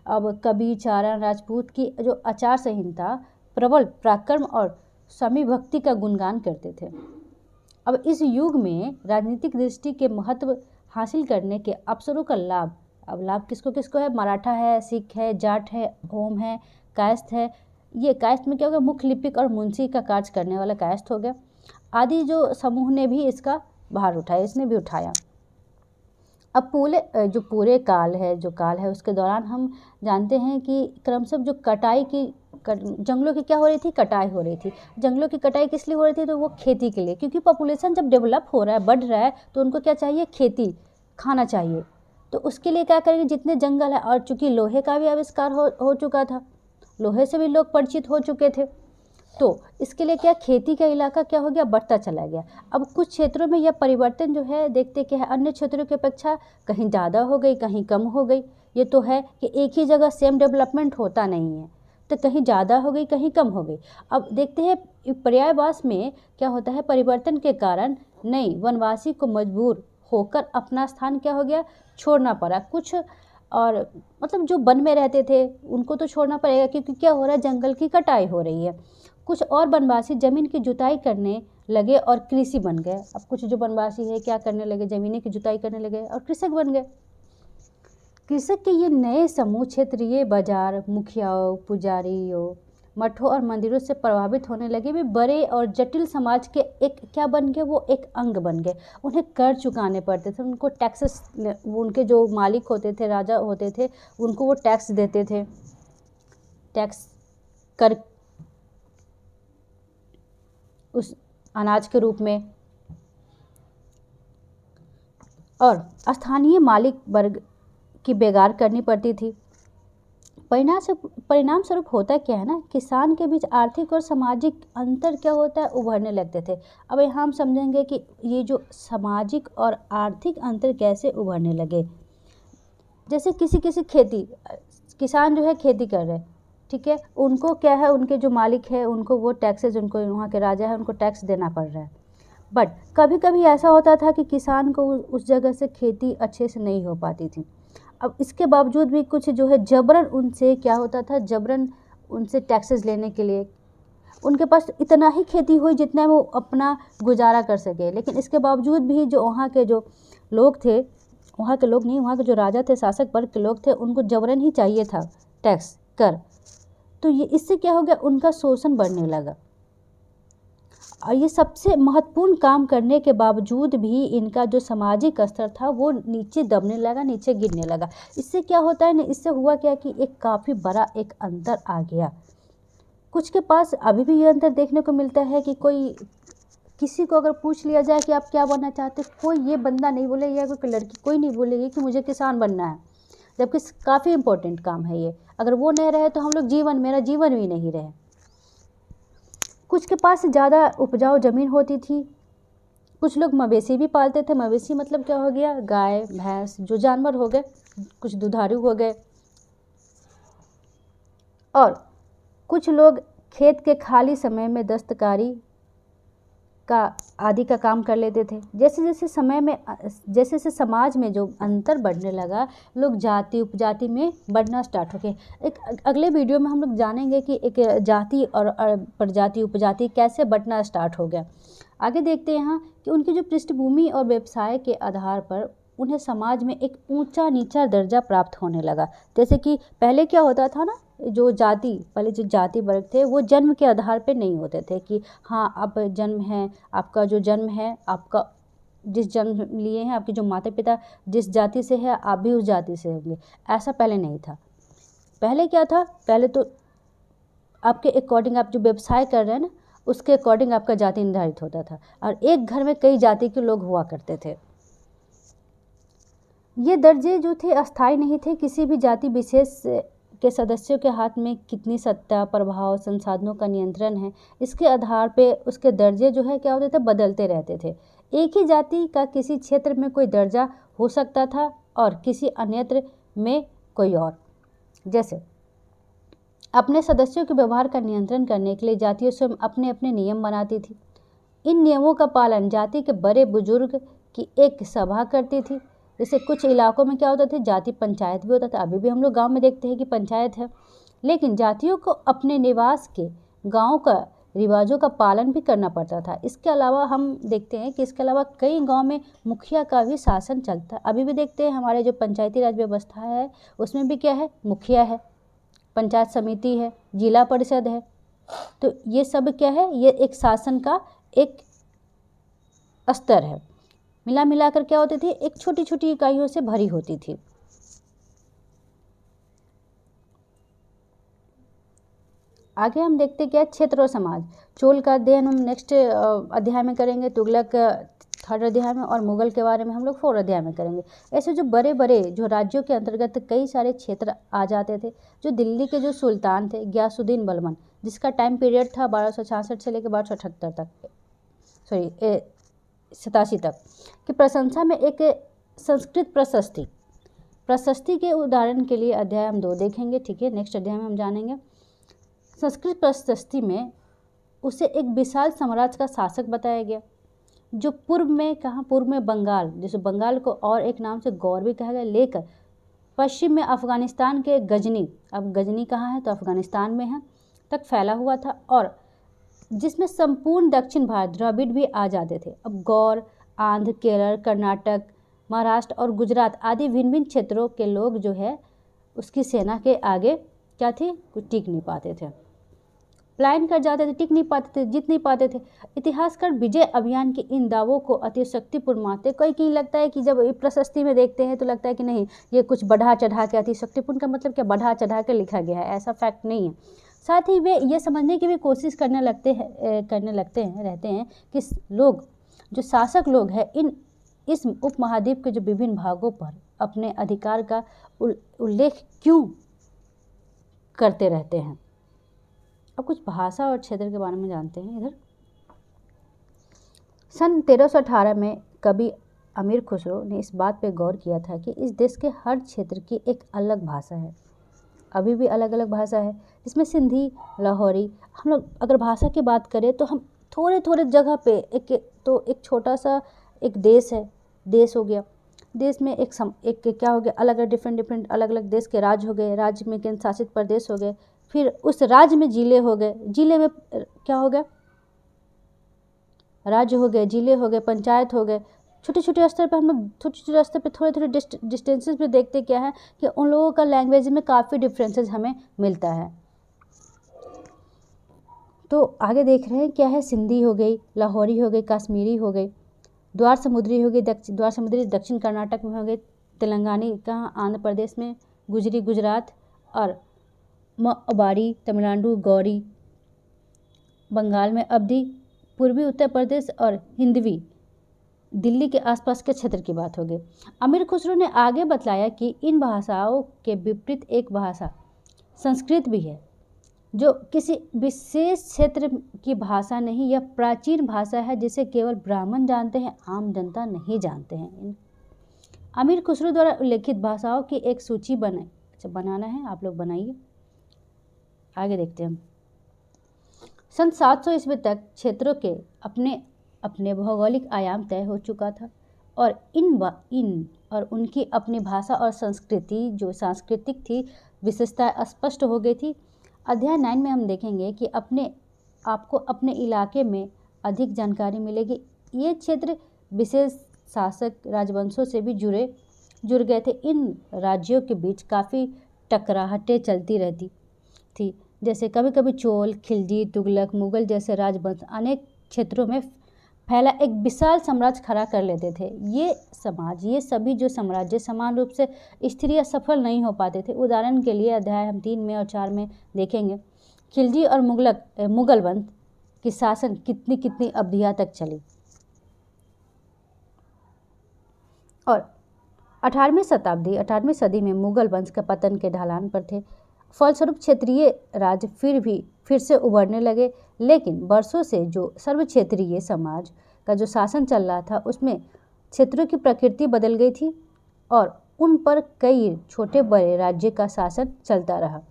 अब कबीर चारण राजपूत की जो आचार संहिता प्रबल पराक्रम और स्वामी भक्ति का गुणगान करते थे। अब इस युग में राजनीतिक दृष्टि के महत्व हासिल करने के अवसरों का लाभ, अब लाभ किसको किसको है? मराठा है, सिख है, जाट है, ओम है, कायस्थ है। ये कायस्थ में क्या हो गया? मुख्य लिपिक और मुंशी का कार्य करने वाला कायस्थ हो गया। आदि जो समूह ने भी इसका भार उठाया, इसने भी उठाया। अब पूरे काल है उसके दौरान हम जानते हैं कि क्रमशः जो जंगलों की क्या हो रही थी? कटाई हो रही थी। जंगलों की कटाई किस लिए हो रही थी? तो वो खेती के लिए, क्योंकि पॉपुलेशन जब डेवलप हो रहा है, बढ़ रहा है, तो उनको क्या चाहिए? खेती, खाना चाहिए। तो उसके लिए क्या करेंगे? जितने जंगल है, और चूंकि लोहे का भी आविष्कार हो चुका था, लोहे से भी लोग परिचित हो चुके थे, तो इसके लिए क्या खेती का इलाका क्या हो गया? बढ़ता चला गया। अब कुछ क्षेत्रों में यह परिवर्तन जो है देखते क्या है, अन्य क्षेत्रों की अपेक्षा कहीं ज़्यादा हो गई, कहीं कम हो गई। ये तो है कि एक ही जगह सेम डेवलपमेंट होता नहीं है, तो कहीं ज़्यादा हो गई, कहीं कम हो गई। अब देखते हैं पर्यायवास में क्या होता है, परिवर्तन के कारण नई वनवासी को मजबूर होकर अपना स्थान क्या हो गया? छोड़ना पड़ा। कुछ और मतलब जो वन में रहते थे उनको तो छोड़ना पड़ेगा, क्योंकि क्या हो रहा है? जंगल की कटाई हो रही है। कुछ और वनवासी जमीन की जुताई करने लगे और कृषि बन गए। अब कुछ जो वनवासी है क्या करने लगे? जमीनें की जुताई करने लगे और कृषक बन गए। कृषक के ये नए समूह क्षेत्रीय बाजार, मुखियाओं, पुजारियों, मठों और मंदिरों से प्रभावित होने लगे। वे बड़े और जटिल समाज के एक क्या बन गए? वो एक अंग बन गए। उन्हें कर चुकाने पड़ते थे, उनको टैक्सेस, उनके जो मालिक होते थे, राजा होते थे, उनको वो टैक्स देते थे, टैक्स कर उस अनाज के रूप में। और स्थानीय मालिक वर्ग की बेगार करनी पड़ती थी। परिणाम स्वरूप होता क्या है ना, किसान के बीच आर्थिक और सामाजिक अंतर क्या होता है? उभरने लगते थे। अब यहाँ हम समझेंगे कि ये जो सामाजिक और आर्थिक अंतर कैसे उभरने लगे। जैसे किसी किसान जो है खेती कर रहे, ठीक है, उनको क्या है, उनके जो मालिक है उनको वो टैक्सेस, उनको वहाँ के राजा है उनको टैक्स देना पड़ रहा है। बट कभी कभी ऐसा होता था कि किसान को उस जगह से खेती अच्छे से नहीं हो पाती थी। अब इसके बावजूद भी कुछ जो है जबरन उनसे क्या होता था? जबरन उनसे टैक्सेस लेने के लिए, उनके पास इतना ही खेती हुई जितना वो अपना गुजारा कर सके। लेकिन इसके बावजूद भी जो वहाँ के जो लोग थे, वहाँ के लोग नहीं, वहाँ के जो राजा थे, शासक वर्ग के लोग थे, उनको जबरन ही चाहिए था टैक्स कर। तो ये इससे क्या हो गया? उनका शोषण बढ़ने लगा। और ये सबसे महत्वपूर्ण काम करने के बावजूद भी इनका जो सामाजिक स्तर था वो नीचे दबने लगा, नीचे गिरने लगा। इससे क्या होता है ना, इससे हुआ क्या कि एक काफ़ी बड़ा एक अंतर आ गया। कुछ के पास अभी भी ये अंतर देखने को मिलता है कि किसी को अगर पूछ लिया जाए कि आप क्या बनना चाहते, कोई ये बंदा नहीं बोलेगा, कोई लड़की कोई नहीं बोलेगी कि मुझे किसान बनना है, जबकि काफ़ी इम्पोर्टेंट काम है ये। अगर वो नहीं रहे तो हम लोग मेरा जीवन भी नहीं रहे। कुछ के पास ज़्यादा उपजाऊ ज़मीन होती थी। कुछ लोग मवेशी भी पालते थे। मवेशी मतलब क्या हो गया? गाय भैंस, जो जानवर हो गए, कुछ दुधारू हो गए। और कुछ लोग खेत के खाली समय में दस्तकारी का आदि का काम कर लेते थे। जैसे जैसे समाज में जो अंतर बढ़ने लगा, लोग जाति उपजाति में बढ़ना स्टार्ट हो गए। एक अगले वीडियो में हम लोग जानेंगे कि एक जाति और प्रजाति उपजाति कैसे बढ़ना स्टार्ट हो गया। आगे देखते हैं यहाँ कि उनकी जो पृष्ठभूमि और व्यवसाय के आधार पर उन्हें समाज में एक ऊंचा नीचा दर्जा प्राप्त होने लगा। जैसे कि पहले क्या होता था ना जो जाति पहले जो जाति वर्ग थे वो जन्म के आधार पे नहीं होते थे कि हाँ आप जन्म है, आपका जो जन्म है, आपका जिस जन्म लिए हैं, आपके जो माता पिता जिस जाति से है आप भी उस जाति से होंगे, ऐसा पहले नहीं था। पहले क्या था, पहले तो आपके अकॉर्डिंग आप जो व्यवसाय कर रहे हैं ना उसके अकॉर्डिंग आपका जाति निर्धारित होता था और एक घर में कई जाति के लोग हुआ करते थे। ये दर्जे जो थे अस्थायी नहीं थे, किसी भी जाति विशेष के सदस्यों के हाथ में कितनी सत्ता, प्रभाव, संसाधनों का नियंत्रण है, इसके आधार पे उसके दर्जे जो है क्या होते थे, बदलते रहते थे। एक ही जाति का किसी क्षेत्र में कोई दर्जा हो सकता था और किसी अन्यत्र में कोई और। जैसे अपने सदस्यों के व्यवहार का नियंत्रण करने के लिए जातियां स्वयं अपने अपने नियम बनाती थी। इन नियमों का पालन जाति के बड़े बुजुर्ग की एक सभा करती थी। जैसे कुछ इलाकों में क्या होता था, जाति पंचायत भी होता था। अभी भी हम लोग गांव में देखते हैं कि पंचायत है, लेकिन जातियों को अपने निवास के गांव का रिवाजों का पालन भी करना पड़ता था। इसके अलावा हम देखते हैं कि इसके अलावा कई गांव में मुखिया का भी शासन चलता है। अभी भी देखते हैं हमारे जो पंचायती राज व्यवस्था है उसमें भी क्या है, मुखिया है, पंचायत समिति है, जिला परिषद है। तो ये सब क्या है, ये एक शासन का एक स्तर है। मिला कर क्या होती थी, एक छोटी छोटी इकाइयों से भरी होती थी। आगे हम देखते क्या, क्षेत्र और समाज। चोल का अध्ययन हम नेक्स्ट अध्याय में करेंगे, तुगलक थर्ड अध्याय में, और मुगल के बारे में हम लोग फोर्थ अध्याय में करेंगे। ऐसे जो बड़े बड़े जो राज्यों के अंतर्गत कई सारे क्षेत्र आ जाते थे। जो दिल्ली के जो सुल्तान थे गयासुद्दीन बलबन, जिसका टाइम पीरियड था 1266 से लेकर 1278 तक, 87 तक की प्रशंसा में एक संस्कृत प्रशस्ति के उदाहरण के लिए अध्याय हम 2 देखेंगे। ठीक है, नेक्स्ट अध्याय में हम जानेंगे। संस्कृत प्रशस्ति में उसे एक विशाल साम्राज्य का शासक बताया गया, जो पूर्व में बंगाल, जैसे बंगाल को और एक नाम से गौर भी कहा गया, लेकर पश्चिम में अफगानिस्तान के गजनी, अब गजनी कहाँ है तो अफगानिस्तान में है, तक फैला हुआ था, और जिसमें संपूर्ण दक्षिण भारत द्रविड़ भी आ जाते थे। अब गौर, आंध्र, केरल, कर्नाटक, महाराष्ट्र और गुजरात आदि भिन्न भिन्न क्षेत्रों के लोग जो है उसकी सेना के आगे क्या थे, कुछ टिक नहीं पाते थे, पलायन कर जाते थे, टिक नहीं पाते थे, जीत नहीं पाते थे। इतिहासकार विजय अभियान के इन दावों को अतिशक्तिपूर्ण मानते। कहीं लगता है कि जब प्रशस्ति में देखते हैं तो लगता है कि नहीं, ये कुछ बढ़ा चढ़ा के, अतिशक्तिपूर्ण का मतलब क्या, बढ़ा चढ़ा के लिखा गया है, ऐसा फैक्ट नहीं है। साथ ही वे ये समझने की भी कोशिश करने लगते हैं कि लोग जो शासक लोग हैं इस उपमहाद्वीप के जो विभिन्न भागों पर अपने अधिकार का उल्लेख क्यों करते रहते हैं। अब कुछ भाषा और क्षेत्र के बारे में जानते हैं। इधर सन 1318 में कवि अमीर खुसरो ने इस बात पर गौर किया था कि इस देश के हर क्षेत्र की एक अलग भाषा है। अभी भी अलग अलग भाषा है, इसमें सिंधी, लाहौरी। हम लोग अगर भाषा की बात करें तो हम थोड़े जगह पे एक छोटा सा एक देश है, देश हो गया, देश में एक क्या हो गया, अलग अलग डिफरेंट अलग अलग देश के राज्य हो गए, राज्य में केंद्र शासित प्रदेश हो गए, फिर उस राज्य में जिले हो गए, जिले में क्या हो गया, राज्य हो गए, जिले हो गए, पंचायत हो गए। छोटे छोटे स्तर पर हम लोग छोटे स्तर पर थोड़े डिस्टेंसेस पे देखते क्या है कि उन लोगों का लैंग्वेज में काफ़ी डिफरेंसेस हमें मिलता है। तो आगे देख रहे हैं क्या है, सिंधी हो गई, लाहौरी हो गई, कश्मीरी हो गई, द्वार समुद्री हो गई, द्वार समुद्री दक्षिण कर्नाटक में हो गई, तेलंगानी कहाँ, आंध्र प्रदेश में, गुजरी गुजरात, और अबारी तमिलनाडु, गौरी बंगाल में, अवधी पूर्वी उत्तर प्रदेश, और हिंदवी दिल्ली के आसपास के क्षेत्र की बात होगी। अमीर खुसरो ने आगे बतलाया कि इन भाषाओं के विपरीत एक भाषा संस्कृत भी है, जो किसी विशेष क्षेत्र की भाषा नहीं, यह प्राचीन भाषा है जिसे केवल ब्राह्मण जानते हैं, आम जनता नहीं जानते हैं। अमीर खुसरो द्वारा उल्लेखित भाषाओं की एक सूची बनाना है, आप लोग बनाइए। आगे देखते हैं। सन 700 ईस्वी तक क्षेत्रों के अपने भौगोलिक आयाम तय हो चुका था, और इन और उनकी अपनी भाषा और संस्कृति जो सांस्कृतिक थी विशेषता स्पष्ट हो गई थी। अध्याय 9 में हम देखेंगे कि आपको अपने इलाके में अधिक जानकारी मिलेगी। ये क्षेत्र विशेष शासक राजवंशों से भी जुड़ गए थे। इन राज्यों के बीच काफ़ी टकराहटें चलती रहती। थी। जैसे कभी कभी चोल, खिलजी, तुगलक, मुगल जैसे राजवंश अनेक क्षेत्रों में फैला एक विशाल साम्राज्य खड़ा कर लेते थे। ये सभी जो साम्राज्य समान रूप से स्थिर या सफल नहीं हो पाते थे। उदाहरण के लिए अध्याय हम 3 में और 4 में देखेंगे, खिलजी और मुगल वंश की शासन कितनी अवधियां तक चली और 18वीं सदी में मुगल वंश का पतन के ढलान पर थे। फलस्वरूप क्षेत्रीय राज्य फिर से उभरने लगे, लेकिन वर्षों से जो सर्व क्षेत्रीय समाज का जो शासन चल रहा था उसमें क्षेत्रों की प्रकृति बदल गई थी और उन पर कई छोटे बड़े राज्य का शासन चलता रहा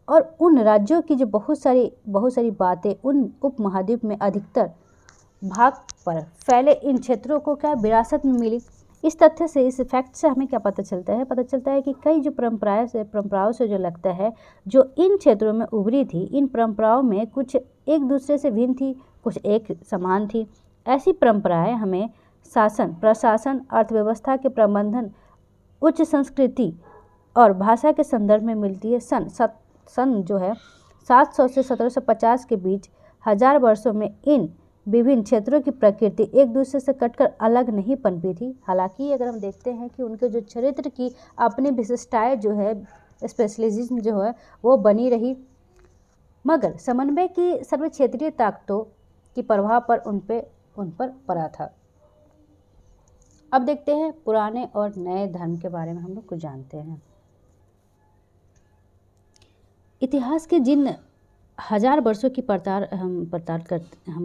और उन राज्यों की जो बहुत सारी बातें उन उपमहाद्वीप में अधिकतर भाग पर फैले इन क्षेत्रों को क्या विरासत में मिली। इस तथ्य से, इस फैक्ट से हमें क्या पता चलता है कि कई जो परंपराओं से जो लगता है जो इन क्षेत्रों में उभरी थी, इन परंपराओं में कुछ एक दूसरे से भिन्न थी, कुछ एक समान थी। ऐसी परंपराएं हमें शासन, प्रशासन, अर्थव्यवस्था के प्रबंधन, उच्च संस्कृति और भाषा के संदर्भ में मिलती है। सन जो है 700 से 1750 के बीच 1000 वर्षों में इन विभिन्न क्षेत्रों की प्रकृति एक दूसरे से कटकर अलग नहीं पनपी थी। हालांकि अगर हम देखते हैं कि उनके जो चरित्र की अपनी विशिष्टताएं जो है, स्पेशलिज्म जो है वो बनी रही, मगर समन्वय की सर्व क्षेत्रीय ताकतों की प्रभाव पर उन पर पड़ा था। अब देखते हैं पुराने और नए धर्म के बारे में हम लोग कुछ जानते हैं। इतिहास के जिन 1000 वर्षों की पड़ताल हम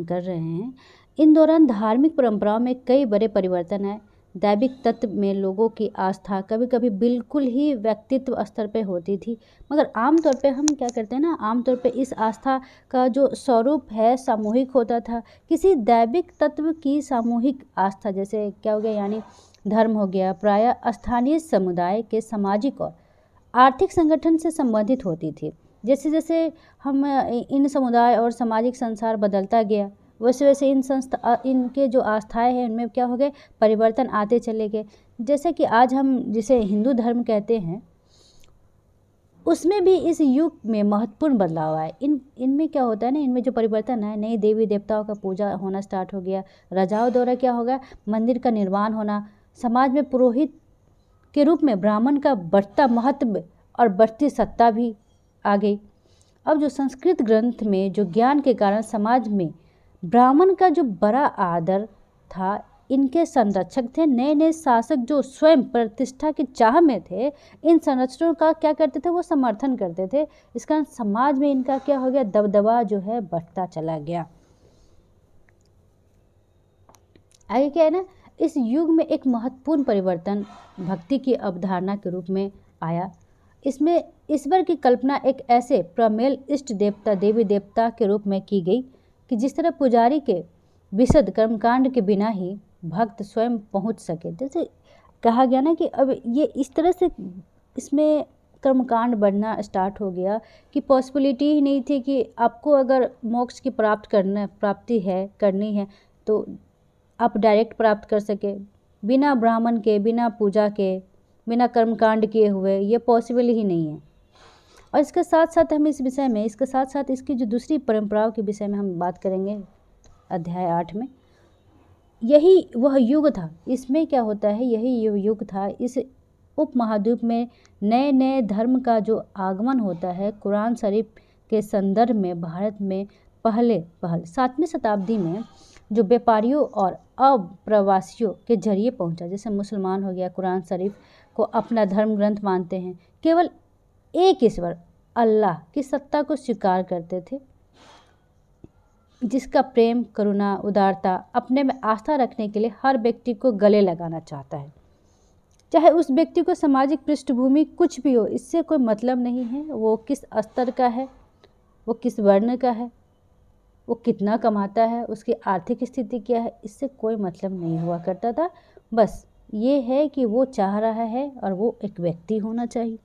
कर रहे हैं, इन दौरान धार्मिक परंपराओं में कई बड़े परिवर्तन आए। दैविक तत्व में लोगों की आस्था कभी कभी बिल्कुल ही व्यक्तित्व स्तर पे होती थी, मगर आमतौर पे हम क्या करते हैं ना, आमतौर पे इस आस्था का जो स्वरूप है सामूहिक होता था। किसी दैविक तत्व की सामूहिक आस्था जैसे क्या हो गया, यानी धर्म हो गया, प्रायः स्थानीय समुदाय के सामाजिक और आर्थिक संगठन से संबंधित होती थी। जैसे जैसे हम इन समुदाय और सामाजिक संसार बदलता गया, वैसे वैसे इनके जो आस्थाएं हैं उनमें क्या हो गए, परिवर्तन आते चले गए। जैसे कि आज हम जिसे हिंदू धर्म कहते हैं, उसमें भी इस युग में महत्वपूर्ण बदलाव आए। इनमें क्या होता है ना, इनमें जो परिवर्तन है, नए देवी देवताओं का पूजा होना स्टार्ट हो गया, राजाओं द्वारा क्या होगा, मंदिर का निर्माण होना, समाज में पुरोहित के रूप में ब्राह्मण का बढ़ता महत्व और बढ़ती सत्ता भी आ गई। अब जो संस्कृत ग्रंथ में जो ज्ञान के कारण समाज में ब्राह्मण का जो बड़ा आदर था, इनके संरक्षक थे। नए नए शासक जो स्वयं प्रतिष्ठा की चाह में थे, इन संरक्षणों का क्या करते थे, वो समर्थन करते थे। इस कारण समाज में इनका क्या हो गया, दबदबा जो है बढ़ता चला गया। आगे क्या है ना, इस युग में एक महत्वपूर्ण परिवर्तन भक्ति की अवधारणा के रूप में आया। इसमें ईश्वर की कल्पना एक ऐसे प्रमेल इष्ट देवता देवी देवता के रूप में की गई कि जिस तरह पुजारी के विशद कर्मकांड के बिना ही भक्त स्वयं पहुंच सके। जैसे कहा गया ना कि अब ये इस तरह से इसमें कर्मकांड बढ़ना स्टार्ट हो गया कि पॉसिबिलिटी ही नहीं थी कि आपको अगर मोक्ष की करनी है तो आप डायरेक्ट प्राप्त कर सके बिना ब्राह्मण के, बिना पूजा के, बिना कर्मकांड किए हुए। ये पॉसिबल ही नहीं है। और इसके साथ साथ हम इसके साथ इसकी जो दूसरी परंपराओं के विषय में हम बात करेंगे अध्याय 8 में। यही वह युग था, इसमें क्या होता है, यही युग था। इस उपमहाद्वीप में नए नए धर्म का जो आगमन होता है, कुरान शरीफ के संदर्भ में भारत में पहल 7वीं शताब्दी में जो व्यापारियों और अप्रवासियों के जरिए पहुंचा। जैसे मुसलमान हो गया, कुरान शरीफ को अपना धर्म ग्रंथ मानते हैं, केवल एक ईश्वर अल्लाह की सत्ता को स्वीकार करते थे, जिसका प्रेम, करुणा, उदारता अपने में आस्था रखने के लिए हर व्यक्ति को गले लगाना चाहता है। चाहे उस व्यक्ति को सामाजिक पृष्ठभूमि कुछ भी हो, इससे कोई मतलब नहीं है वो किस स्तर का है, वो किस वर्ण का है, वो कितना कमाता है, उसकी आर्थिक स्थिति क्या है, इससे कोई मतलब नहीं हुआ करता था। बस ये है कि वो चाह रहा है और वो एक व्यक्ति होना चाहिए।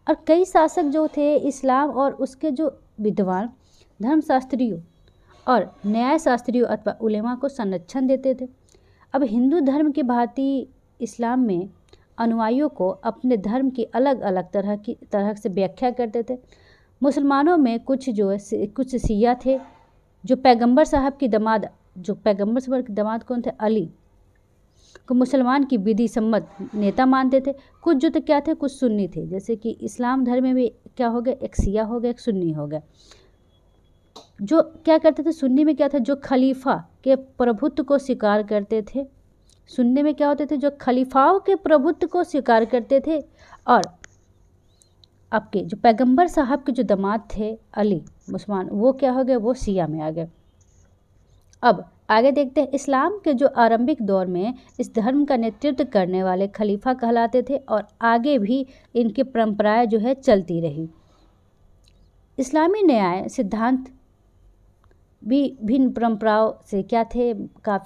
और कई शासक जो थे इस्लाम और उसके जो विद्वान धर्मशास्त्रियों और न्यायशास्त्रियों अथवा उलेमा को संरक्षण देते थे। अब हिंदू धर्म की भांति इस्लाम में अनुयायियों को अपने धर्म की अलग अलग तरह से व्याख्या करते थे। मुसलमानों में कुछ जो है कुछ सिया थे जो पैगंबर साहब के दामाद कौन थे, अली को मुसलमान की विधि सम्मत नेता मानते थे। कुछ जो थे क्या थे, कुछ सुन्नी थे। जैसे कि इस्लाम धर्म में भी क्या हो गया, एक सिया हो गया, एक सुन्नी हो गया। जो क्या करते थे सुन्नी में क्या था, जो खलीफा के प्रभुत्व को स्वीकार करते थे। सुन्नी में क्या होते थे, जो खलीफाओं के प्रभुत्व को स्वीकार करते थे। और आपके जो पैगंबर साहब के जो दामाद थे अली मुसलमान, वो क्या हो गए, वो सिया में आ गए। अब आगे देखते हैं। इस्लाम के जो आरंभिक दौर में इस धर्म का नेतृत्व करने वाले खलीफा कहलाते थे और आगे भी इनकी परंपराएं जो है चलती रही। इस्लामी न्याय सिद्धांत भी भिन्न परंपराओं से क्या थे,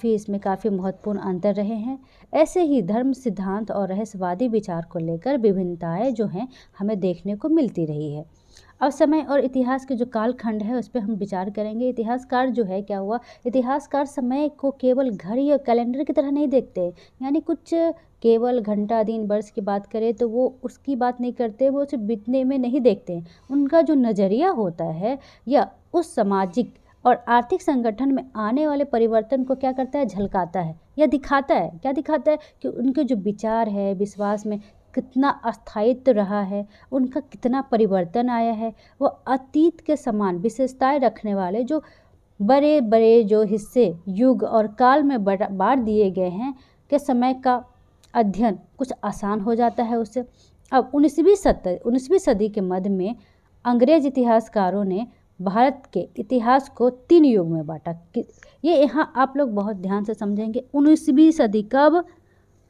इसमें काफ़ी महत्वपूर्ण अंतर रहे हैं। ऐसे ही धर्म सिद्धांत और रहस्यवादी विचार को लेकर विभिन्नताएं जो हैं हमें देखने को मिलती रही है। अब समय और इतिहास के जो कालखंड है उस पर हम विचार करेंगे। इतिहासकार जो है क्या हुआ, इतिहासकार समय को केवल घड़ी और कैलेंडर की तरह नहीं देखते, यानी कुछ केवल घंटा दिन वर्ष की बात करें तो वो उसकी बात नहीं करते, वो सिर्फ बीतने में नहीं देखते। उनका जो नज़रिया होता है या उस सामाजिक और आर्थिक संगठन में आने वाले परिवर्तन को क्या करता है, झलकाता है या दिखाता है। क्या दिखाता है कि उनके जो विचार है, विश्वास में कितना अस्थायित्व रहा है, उनका कितना परिवर्तन आया है। वो अतीत के समान विशेषताएं रखने वाले जो बड़े बड़े जो हिस्से युग और काल में बांट दिए गए हैं के समय का अध्ययन कुछ आसान हो जाता है उससे। अब 19वीं सदी के मध्य में अंग्रेज इतिहासकारों ने भारत के इतिहास को 3 युग में बांटा। ये यहाँ आप लोग बहुत ध्यान से समझेंगे। 19वीं सदी कब,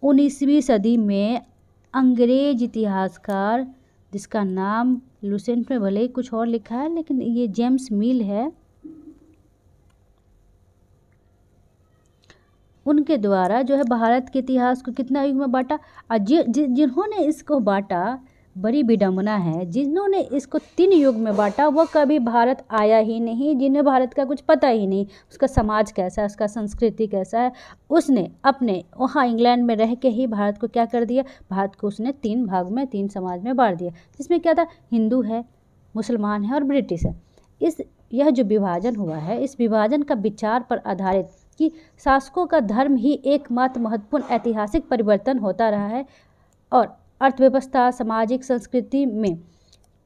19वीं सदी में अंग्रेज इतिहासकार जिसका नाम लुसेंट में भले ही कुछ और लिखा है लेकिन ये जेम्स मिल है, उनके द्वारा जो है भारत के इतिहास को कितना युग में बांटा। और जिन्होंने इसको बांटा, बड़ी विडंबना है, जिन्होंने इसको 3 युग में बांटा वो कभी भारत आया ही नहीं, जिन्हें भारत का कुछ पता ही नहीं, उसका समाज कैसा है, उसका संस्कृति कैसा है। उसने अपने वहाँ इंग्लैंड में रह के ही भारत को क्या कर दिया, भारत को उसने 3 भाग में 3 समाज में बांट दिया, जिसमें क्या था, हिंदू है, मुसलमान है और ब्रिटिश है। यह जो विभाजन हुआ है, इस विभाजन का विचार पर आधारित कि शासकों का धर्म ही एकमात्र महत्वपूर्ण ऐतिहासिक परिवर्तन होता रहा है और अर्थव्यवस्था, सामाजिक संस्कृति में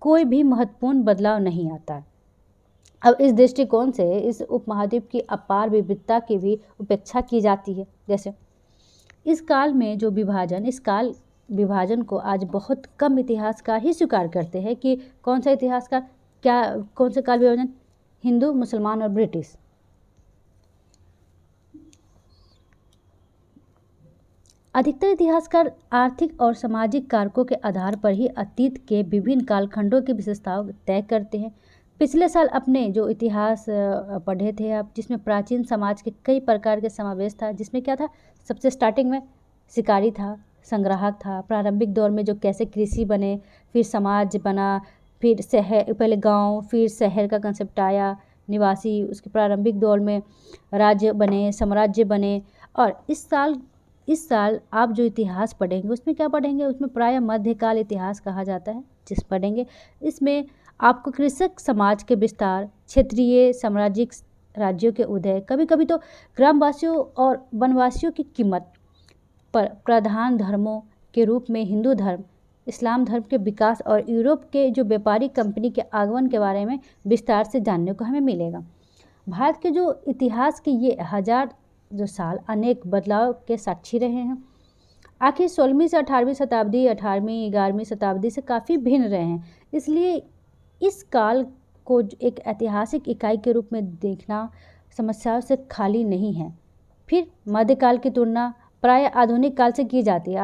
कोई भी महत्वपूर्ण बदलाव नहीं आता है। अब इस दृष्टिकोण से इस उपमहाद्वीप की अपार विविधता की भी उपेक्षा की जाती है। जैसे इस काल में जो विभाजन को आज बहुत कम इतिहासकार ही स्वीकार करते हैं कि कौन सा इतिहासकार, कौन से काल विभाजन, हिंदू, मुसलमान और ब्रिटिश। अधिकतर इतिहासकार आर्थिक और सामाजिक कारकों के आधार पर ही अतीत के विभिन्न कालखंडों की विशेषताओं तय करते हैं। पिछले साल अपने जो इतिहास पढ़े थे आप, जिसमें प्राचीन समाज के कई प्रकार के समावेश था, जिसमें क्या था, सबसे स्टार्टिंग में शिकारी था, संग्राहक था। प्रारंभिक दौर में जो कैसे कृषि बने, फिर समाज बना, फिर शहर, पहले गाँव, फिर शहर का कंसेप्ट आया, निवासी, उसके प्रारंभिक दौर में राज्य बने, साम्राज्य बने। और इस साल आप जो इतिहास पढ़ेंगे उसमें क्या पढ़ेंगे, उसमें प्रायः मध्यकाल इतिहास कहा जाता है जिस पढ़ेंगे। इसमें आपको कृषक समाज के विस्तार, क्षेत्रीय साम्राज्यिक राज्यों के उदय, कभी कभी तो ग्रामवासियों और वनवासियों की कीमत पर प्रधान धर्मों के रूप में हिंदू धर्म, इस्लाम धर्म के विकास और यूरोप के जो व्यापारिक कंपनी के आगमन के बारे में विस्तार से जानने को हमें मिलेगा। भारत के जो इतिहास के ये 1000 जो साल अनेक बदलाव के साक्षी रहे हैं। आखिर 16वीं से 18वीं शताब्दी, 18वीं 11वीं शताब्दी से काफ़ी भिन्न रहे हैं। इसलिए इस काल को एक ऐतिहासिक इकाई के रूप में देखना समस्याओं से खाली नहीं है। फिर मध्यकाल की तुलना प्रायः आधुनिक काल से की जाती है।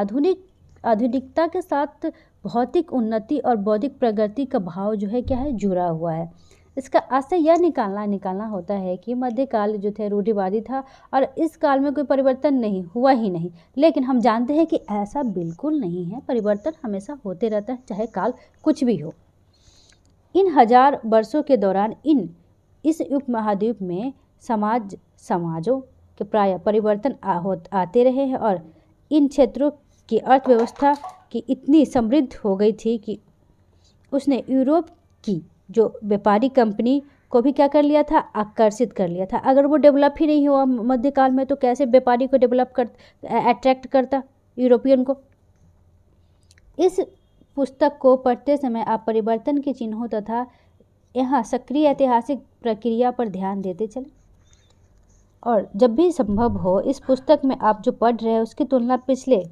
आधुनिकता के साथ भौतिक उन्नति और बौद्धिक प्रगति का भाव जो है क्या है, जुड़ा हुआ है। इसका आशय यह निकालना होता है कि मध्यकाल जो थे रूढ़िवादी था और इस काल में कोई परिवर्तन नहीं हुआ ही नहीं। लेकिन हम जानते हैं कि ऐसा बिल्कुल नहीं है, परिवर्तन हमेशा होते रहता है, चाहे काल कुछ भी हो। इन 1000 वर्षों के दौरान इस उपमहाद्वीप में समाजों के प्रायः परिवर्तन आते रहे हैं और इन क्षेत्रों की अर्थव्यवस्था की इतनी समृद्ध हो गई थी कि उसने यूरोप की जो व्यापारी कंपनी को भी क्या कर लिया था, आकर्षित कर लिया था। अगर वो डेवलप ही नहीं हुआ मध्यकाल में तो कैसे व्यापारी को अट्रैक्ट करता यूरोपियन को। इस पुस्तक को पढ़ते समय आप परिवर्तन के चिन्हों तथा यहाँ सक्रिय ऐतिहासिक प्रक्रिया पर ध्यान देते चलें, और जब भी संभव हो इस पुस्तक में आप जो पढ़ रहे हैं उसकी तुलना पिछले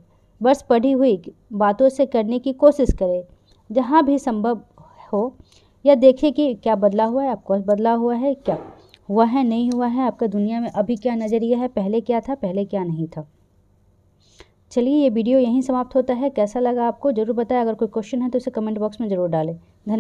वर्ष पढ़ी हुई बातों से करने की कोशिश करें, जहाँ भी संभव हो। या देखें कि क्या बदला हुआ है, आपको बदला हुआ है, क्या हुआ है, नहीं हुआ है, आपका दुनिया में अभी क्या नज़रिया है, पहले क्या था, पहले क्या नहीं था। चलिए ये वीडियो यहीं समाप्त होता है। कैसा लगा आपको ज़रूर बताएं। अगर कोई क्वेश्चन है तो उसे कमेंट बॉक्स में ज़रूर डालें।